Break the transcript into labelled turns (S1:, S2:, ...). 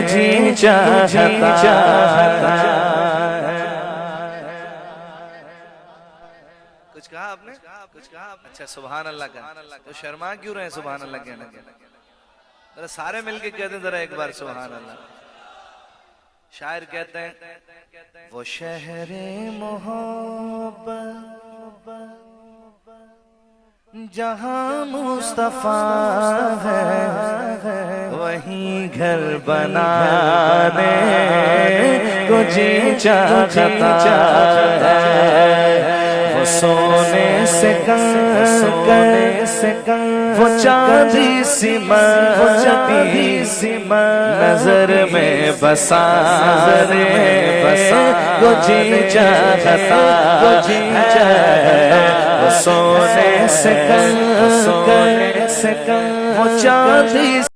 S1: جی چاہتا
S2: کچھ کہا آپ نے؟ کچھ کہا؟ اچھا سبحان اللہ کا تو شرما کیوں رہے ہیں سبحان اللہ کہنے کے؟ ذرا سارے مل کے کہتے ہیں ذرا ایک بار سبحان اللہ. شاعر کہتے ہیں وہ شہر محبت جہاں مصطفیٰ ہے وہیں گھر بنانے کو جی چاہتا ہے. وہ سونے سے کنکر وہ چاندی سی نظر میں بسانے کو جی چاہتا ہے. وہ سونے سے کنکر وہ چاندی